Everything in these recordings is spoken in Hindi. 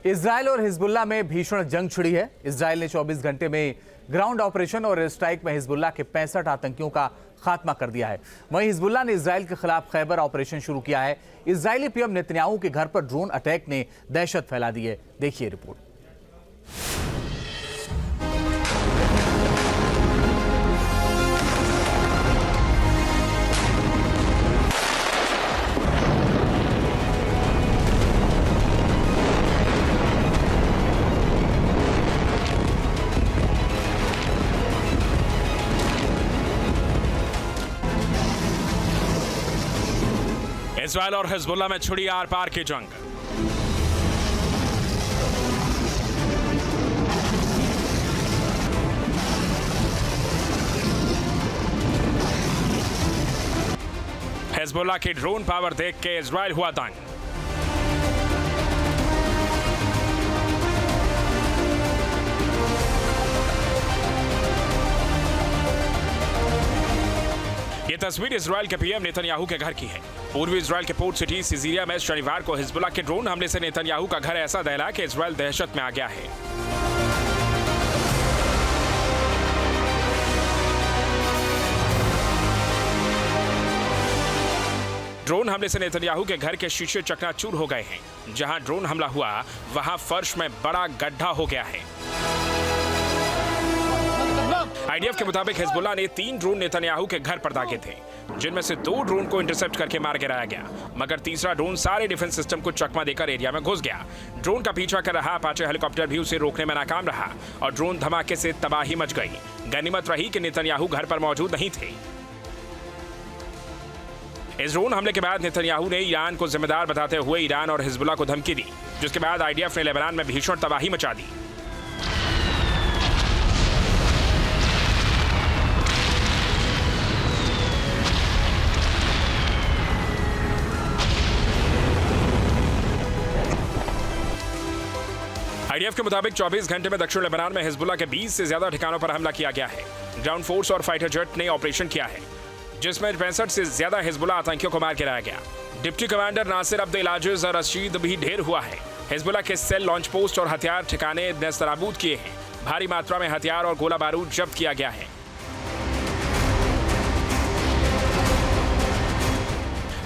इजराइल और हिजबुल्लाह में भीषण जंग छिड़ी है। इजराइल ने 24 घंटे में ग्राउंड ऑपरेशन और एयर स्ट्राइक में हिजबुल्लाह के 65 आतंकियों का खात्मा कर दिया है। वहीं हिजबुल्लाह ने इजराइल के खिलाफ खैबर ऑपरेशन शुरू किया है। इजरायली पीएम नेतन्याहू के घर पर ड्रोन अटैक ने दहशत फैला दी है। देखिए रिपोर्ट। इजराइल और हिजबुल्लाह में छिड़ी आर पार की जंग। हिजबुल्लाह की ड्रोन पावर देख के इजराइल हुआ दंग। ये तस्वीर इजराइल के पीएम नेतन्याहू के घर की है। पूर्वी इजराइल के पोर्ट सिटी सिजीरिया में शनिवार को हिजबुल्लाह के ड्रोन हमले से नेतन्याहू का घर ऐसा दहला कि इजराइल दहशत में आ गया है। ड्रोन हमले से नेतन्याहू के घर के शीशे चकनाचूर हो गए हैं। जहां ड्रोन हमला हुआ वहां फर्श में बड़ा गड्ढा हो गया है। आईडीएफ के मुताबिक हिजबुल्लाह ने 3 ड्रोन नेतन्याहू के घर पर दागे थे, जिनमें से 2 ड्रोन को इंटरसेप्ट करके मार गिराया गया, मगर तीसरा ड्रोन सारे डिफेंस सिस्टम को चकमा देकर एरिया में घुस गया। ड्रोन का पीछा कर रहा अपाचे हेलीकॉप्टर भी उसे रोकने में नाकाम रहा और ड्रोन धमाके से तबाही मच गई। गनीमत रही कि नेतन्याहू घर पर मौजूद नहीं थे। इस ड्रोन हमले के बाद नेतन्याहू ने ईरान को जिम्मेदार बताते हुए ईरान और हिजबुल्लाह को धमकी दी, जिसके बाद आईडीएफ ने लेबनान में भीषण तबाही मचा दी। आईडीएफ के मुताबिक 24 घंटे में दक्षिण लेबनान में हिजबुल्लाह के 20 से ज्यादा ठिकानों पर हमला किया गया है। ग्राउंड फोर्स और फाइटर जेट ने ऑपरेशन किया है, जिसमें 65 से ज्यादा हिजबुल्लाह आतंकियों को मार गिराया गया। डिप्टी कमांडर नासिर अब्देल आजिज और रशीद भी ढेर हुआ है। हिजबुल्लाह के सेल, लॉन्च पोस्ट और हथियार ठिकाने नेस्तनाबूद किए हैं। भारी मात्रा में हथियार और गोला बारूद जब्त किया गया है।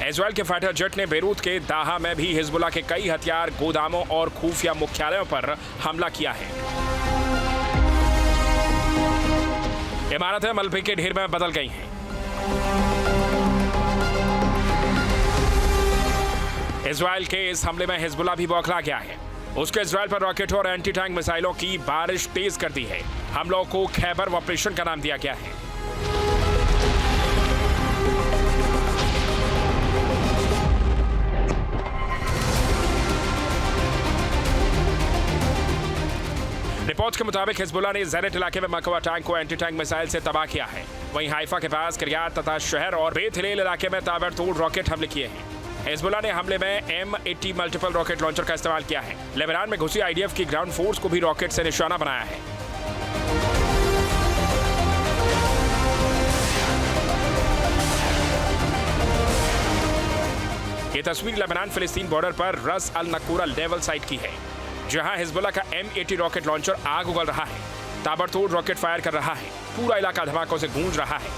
इजराइल के फाइटर जेट ने बेरूत के दाहा में भी हिजबुल्लाह के कई हथियार गोदामों और खुफिया मुख्यालयों पर हमला किया है। इमारतें मलबे के ढेर में बदल गई हैं। इजराइल के इस हमले में हिजबुल्लाह भी बौखला गया है। उसके इजराइल पर रॉकेट और एंटी टैंक मिसाइलों की बारिश तेज कर दी है। हमलों को खैबर ऑपरेशन का नाम दिया गया है। रिपोर्ट्स के मुताबिक हिजबुल्लाह ने ज़ैरेत इलाके में मकवा टैंक को एंटी टैंक मिसाइल से तबाह किया है। वहीं हाइफा के पास किरियात तथा शहर और बेत हिलेल इलाके में ताबड़तोड़ रॉकेट हमले किए हैं। हिजबुल्लाह ने हमले में M80 मल्टीपल रॉकेट लॉन्चर का इस्तेमाल किया है। लेबनान में घुसी आईडीएफ की ग्राउंड फोर्स को भी रॉकेट से निशाना बनाया है। ये तस्वीर लेबनान फिलिस्तीन बॉर्डर पर रस अल नकूरा लेवल साइट की है, जहां हिजबुल्लाह का M80 रॉकेट लॉन्चर आग उगल रहा है, ताबड़तोड़ रॉकेट फायर कर रहा है। पूरा इलाका धमाकों से गूंज रहा है।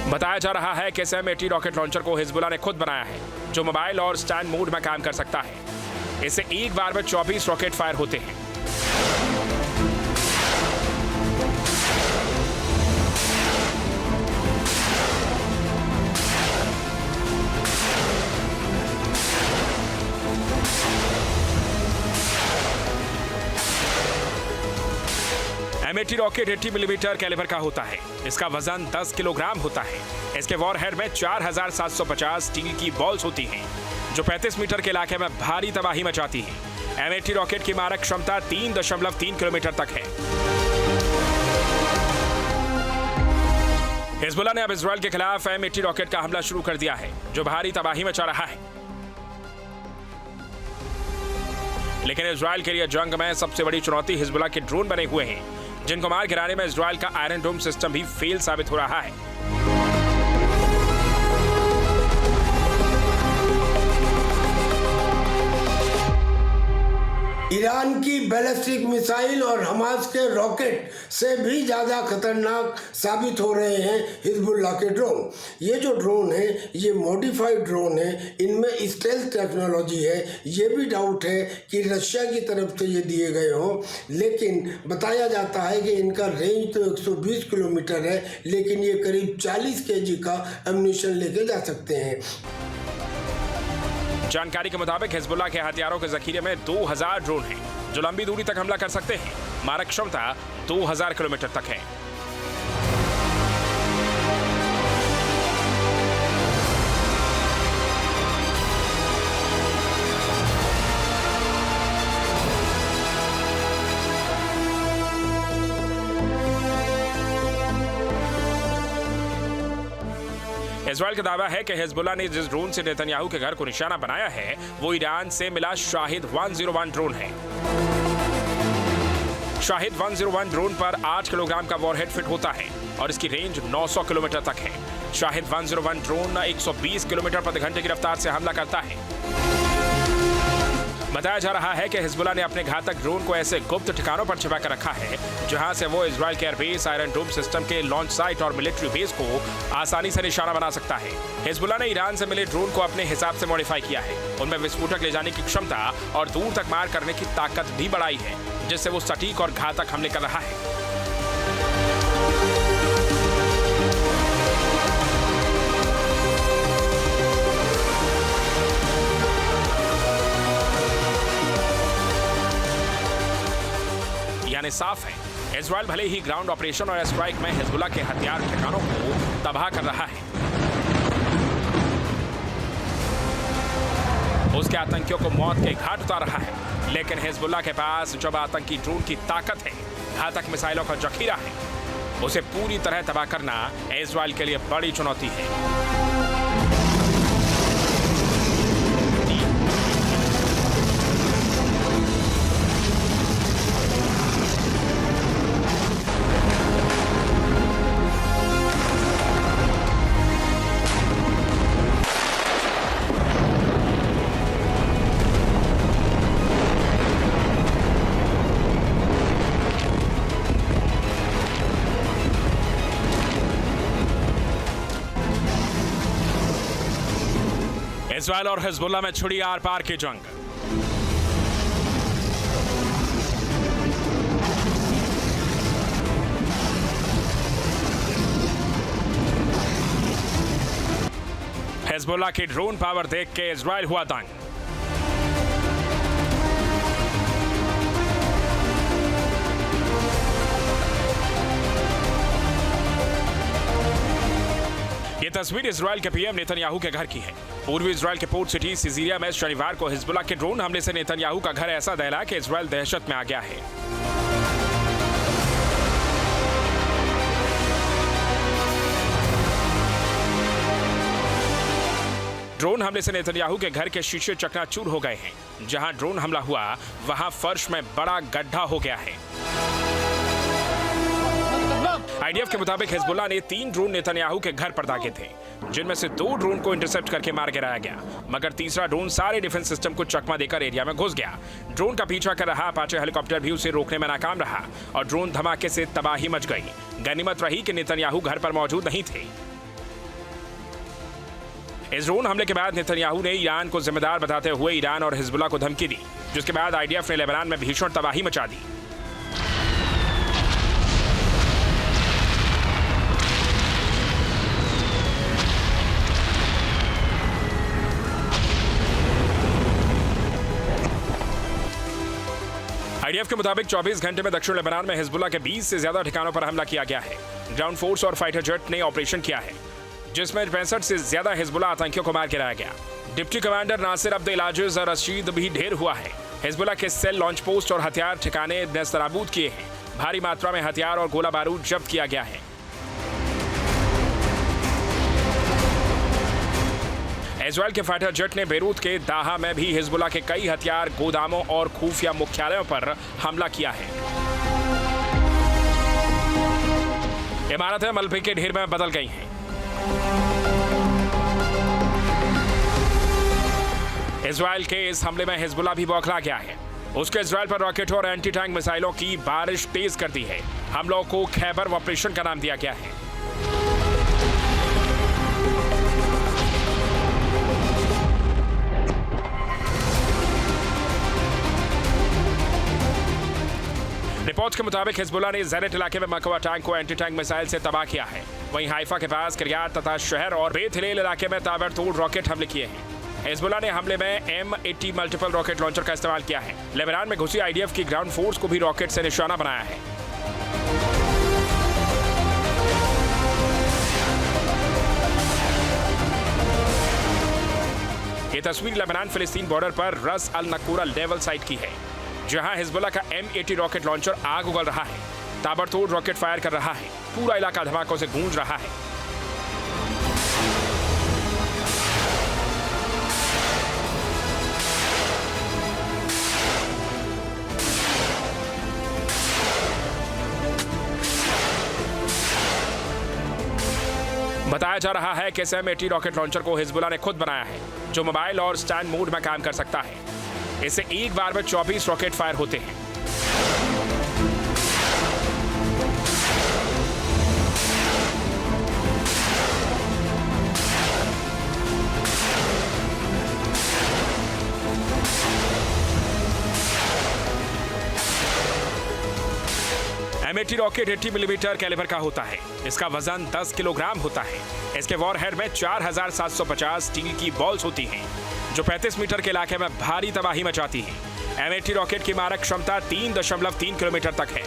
बताया जा रहा है कि इस M80 रॉकेट लॉन्चर को हिजबुल्लाह ने खुद बनाया है, जो मोबाइल और स्टैंड मोड में काम कर सकता है। इससे एक बार में 24 रॉकेट फायर होते हैं। M80 रॉकेट 80 मिलीमीटर कैलिबर का होता है। इसका वजन 10 किलोग्राम होता है। इसके वॉरहेड में 4750 स्टील की बॉल्स होती हैं, जो 35 मीटर के इलाके में भारी तबाही मचाती हैं। M80 रॉकेट की मारक क्षमता 3.3 किलोमीटर तक है। हिजबुल्लाह ने अब इजराइल के खिलाफ M80 रॉकेट का हमला शुरू कर दिया है, जो भारी तबाही मचा रहा है। लेकिन इजराइल के लिए जंग में सबसे बड़ी चुनौती हिजबुल्लाह के ड्रोन बने हुए हैं, जिनको मार गिराने में इजराइल का आयरन डोम सिस्टम भी फेल साबित हो रहा है। ईरान की बैलिस्टिक मिसाइल और हमास के रॉकेट से भी ज़्यादा खतरनाक साबित हो रहे हैं हिजबुल्लाह के ड्रोन। ये जो ड्रोन है ये मॉडिफाइड ड्रोन है, इनमें स्टेल्थ टेक्नोलॉजी है। ये भी डाउट है कि रशिया की तरफ से ये दिए गए हों, लेकिन बताया जाता है कि इनका रेंज तो 120 किलोमीटर है, लेकिन ये करीब 40 केजी का एम्यूनिशन लेके जा सकते हैं। जानकारी के मुताबिक हिजबुल्लाह के हथियारों के जखीरे में 2000 ड्रोन हैं, जो लंबी दूरी तक हमला कर सकते हैं। मारक क्षमता 2000 किलोमीटर तक है। इजराइल का दावा है कि हिजबुल्लाह ने जिस ड्रोन से नेतन्याहू के घर को निशाना बनाया है वो ईरान से मिला शाहिद 101 ड्रोन है। शाहिद 101 ड्रोन पर 8 किलोग्राम का वॉरहेड फिट होता है और इसकी रेंज 900 किलोमीटर तक है। शाहिद 101 ड्रोन 120 किलोमीटर प्रति घंटे की रफ्तार से हमला करता है। बताया जा रहा है कि हिजबुल्लाह ने अपने घातक ड्रोन को ऐसे गुप्त ठिकानों पर छिपा कर रखा है जहां से वो इजराइल के एयरबेस, आयरन डोम सिस्टम के लॉन्च साइट और मिलिट्री बेस को आसानी से निशाना बना सकता है। हिजबुल्लाह ने ईरान से मिले ड्रोन को अपने हिसाब से मॉडिफाई किया है। उनमें विस्फोटक ले जाने की क्षमता और दूर तक मार करने की ताकत भी बढ़ाई है, जिससे वो सटीक और घातक हमले कर रहा है। यानी साफ है, इजराइल भले ही ग्राउंड ऑपरेशन और स्ट्राइक में हिजबुल्लाह के हथियार ठिकानों को तबाह कर रहा है, उसके आतंकियों को मौत के घाट उतार रहा है, लेकिन हिजबुल्लाह के पास जब आतंकी ड्रोन की ताकत है, घातक मिसाइलों का जखीरा है, उसे पूरी तरह तबाह करना इजराइल के लिए बड़ी चुनौती है। इजराइल और हिजबुल्लाह में छिड़ी आर पार की जंग। हिजबुल्लाह की ड्रोन पावर देख के इजराइल हुआ दंग। ये तस्वीर इजराइल के पीएम नेतन्याहू के घर की है। पूर्वी इजराइल के पोर्ट सिटी सिजीरिया में शनिवार को हिजबुल्लाह के ड्रोन हमले से नेतन्याहू का घर ऐसा दहला कि इजराइल दहशत में आ गया है। ड्रोन हमले से नेतन्याहू के घर के शीशे चकनाचूर हो गए हैं। जहां ड्रोन हमला हुआ वहां फर्श में बड़ा गड्ढा हो गया है। आईडीएफ के मुताबिक हिजबुल्लाह ने 3 ड्रोन नेतन्याहू के घर पर दागे थे, जिनमें से 2 ड्रोन को इंटरसेप्ट करके मार गिराया गया, मगर तीसरा ड्रोन सारे डिफेंस सिस्टम को चकमा देकर एरिया में घुस गया। ड्रोन का पीछा कर रहा अपाचे हेलीकॉप्टर भी उसे रोकने में नाकाम रहा और ड्रोन धमाके से तबाही मच गई। गनीमत रही कि नेतन्याहू घर पर मौजूद नहीं थे। इस ड्रोन हमले के बाद नेतन्याहू ने ईरान को जिम्मेदार बताते हुए ईरान और हिजबुल्लाह को धमकी दी, जिसके बाद आईडीएफ ने लेबनान में भीषण तबाही मचा दी। आईडीएफ के मुताबिक 24 घंटे में दक्षिण लेबनान में हिजबुल्लाह के 20 से ज्यादा ठिकानों पर हमला किया गया है। ग्राउंड फोर्स और फाइटर जेट ने ऑपरेशन किया है, जिसमें 65 से ज्यादा हिजबुल्लाह आतंकियों को मार गिराया गया। डिप्टी कमांडर नासिर अब्दुल आजिज रशीद भी ढेर हुआ है। हिजबुल्लाह के सेल, लॉन्च पोस्ट और हथियार ठिकाने नेस्तनाबूद किए हैं। भारी मात्रा में हथियार और गोला बारूद जब्त किया गया है। इजराइल के फाइटर जेट ने बेरूत के दाहा में भी हिजबुल्लाह के कई हथियार गोदामों और खुफिया मुख्यालयों पर हमला किया है। इमारतें मलबे के ढेर में बदल गई हैं। इजराइल के इस हमले में हिजबुल्लाह भी बौखला गया है। उसके इजराइल पर रॉकेट और एंटी टैंक मिसाइलों की बारिश तेज कर दी है। हमलों को खैबर ऑपरेशन का नाम दिया गया है। रिपोर्ट्स के मुताबिक हिजबुल्लाह ने ज़ैरेत इलाके में मकवा टैंक को एंटी टैंक मिसाइल से तबाह किया है। वहीं हाइफा के पास किरियात तथा शहर और बेत हिलेल इलाके में ताबड़तोड़ रॉकेट हमले किए हैं। हिजबुल्लाह ने हमले में M80 मल्टीपल रॉकेट लॉन्चर का इस्तेमाल किया है। लेबनान में घुसी IDF की ग्राउंड फोर्स को भी रॉकेट से निशाना बनाया है। ये तस्वीर लेबनान फिलिस्तीन बॉर्डर पर रस अल नकूरा लेवल साइट की है, जहां हिजबुल्लाह का M80 रॉकेट लॉन्चर आग उगल रहा है, ताबड़तोड़ रॉकेट फायर कर रहा है। पूरा इलाका धमाकों से गूंज रहा है। बताया जा रहा है कि इस M80 रॉकेट लॉन्चर को हिजबुल्लाह ने खुद बनाया है, जो मोबाइल और स्टैंड मोड में काम कर सकता है। इससे एक बार में 24 रॉकेट फायर होते हैं। M80 रॉकेट 80 मिलीमीटर कैलिबर का होता है। इसका वजन 10 किलोग्राम होता है। इसके वॉरहेड में 4750 स्टील की बॉल्स होती हैं, जो 35 मीटर के इलाके में भारी तबाही मचाती हैं। M80 रॉकेट की मारक क्षमता 3.3 किलोमीटर तक है।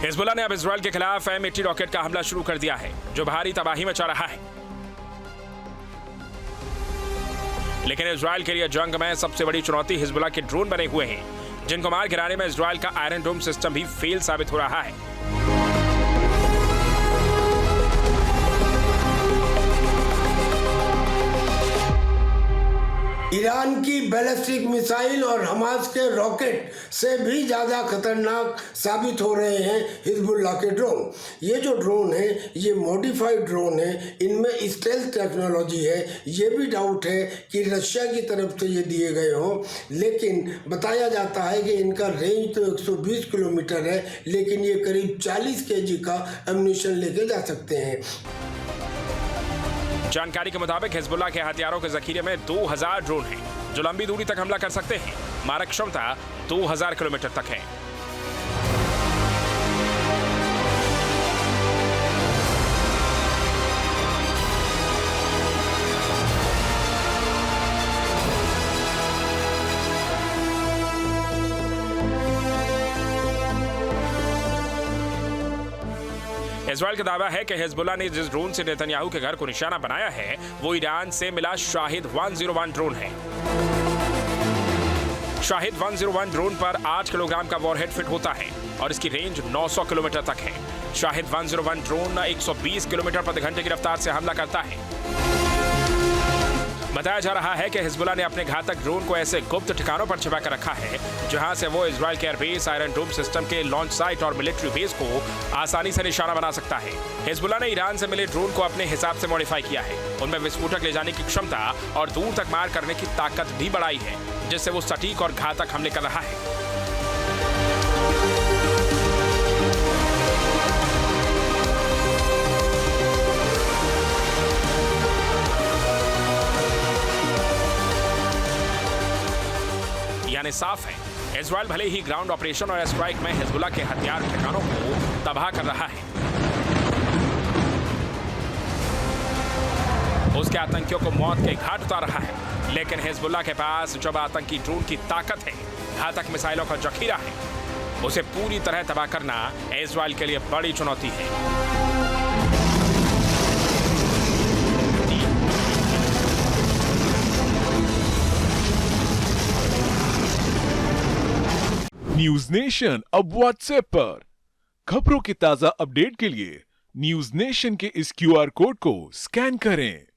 हिजबुल्लाह ने अब इजराइल के खिलाफ M80 रॉकेट का हमला शुरू कर दिया है, जो भारी तबाही मचा रहा है। लेकिन इजराइल के लिए जंग में सबसे बड़ी चुनौती हिजबुल्लाह के ड्रोन बने हुए हैं, जिनको मार गिराने में इजराइल का आयरन डोम सिस्टम भी फेल साबित हो रहा है। ईरान की बैलिस्टिक मिसाइल और हमास के रॉकेट से भी ज़्यादा खतरनाक साबित हो रहे हैं हिजबुल्लाह के ड्रोन। ये जो ड्रोन है ये मॉडिफाइड ड्रोन है, इनमें स्टेल्थ टेक्नोलॉजी है। ये भी डाउट है कि रशिया की तरफ से ये दिए गए हों, लेकिन बताया जाता है कि इनका रेंज तो 120 किलोमीटर है, लेकिन ये करीब 40 kg का एम्यूनिशन लेके जा सकते हैं। जानकारी के मुताबिक हिजबुल्लाह के हथियारों के जखीरे में 2000 ड्रोन हैं, जो लंबी दूरी तक हमला कर सकते हैं। मारक क्षमता 2000 किलोमीटर तक है। इजराइल का दावा है कि हिजबुल्लाह ने जिस ड्रोन से नेतन्याहू के घर को निशाना बनाया है वो ईरान से मिला शाहिद 101 ड्रोन है। शाहिद 101 ड्रोन पर 8 किलोग्राम का वॉरहेड फिट होता है और इसकी रेंज 900 किलोमीटर तक है। शाहिद 101 ड्रोन 120 किलोमीटर प्रति घंटे की रफ्तार से हमला करता है। बताया जा रहा है कि हिजबुल्लाह ने अपने घातक ड्रोन को ऐसे गुप्त ठिकानों पर छिपा कर रखा है, जहां से वो इजराइल के एयरबेस, आयरन डोम सिस्टम के लॉन्च साइट और मिलिट्री बेस को आसानी से निशाना बना सकता है। हिजबुल्लाह ने ईरान से मिले ड्रोन को अपने हिसाब से मॉडिफाई किया है। उनमें विस्फोटक ले जाने की क्षमता और दूर तक मार करने की ताकत भी बढ़ाई है, जिससे वो सटीक और घातक हमले कर रहा है। यानी साफ है, इजराइल भले ही ग्राउंड ऑपरेशन और स्ट्राइक में हिजबुल्लाह के हथियार ठिकानों को तबाह कर रहा है, उसके आतंकियों को मौत के घाट उतार रहा है, लेकिन हिजबुल्लाह के पास जब आतंकी ड्रोन की ताकत है, घातक मिसाइलों का जखीरा है, उसे पूरी तरह तबाह करना इजराइल के लिए बड़ी चुनौती है। न्यूज नेशन अब व्हाट्सएप पर खबरों की ताजा अपडेट के लिए न्यूज नेशन के इस क्यूआर कोड को स्कैन करें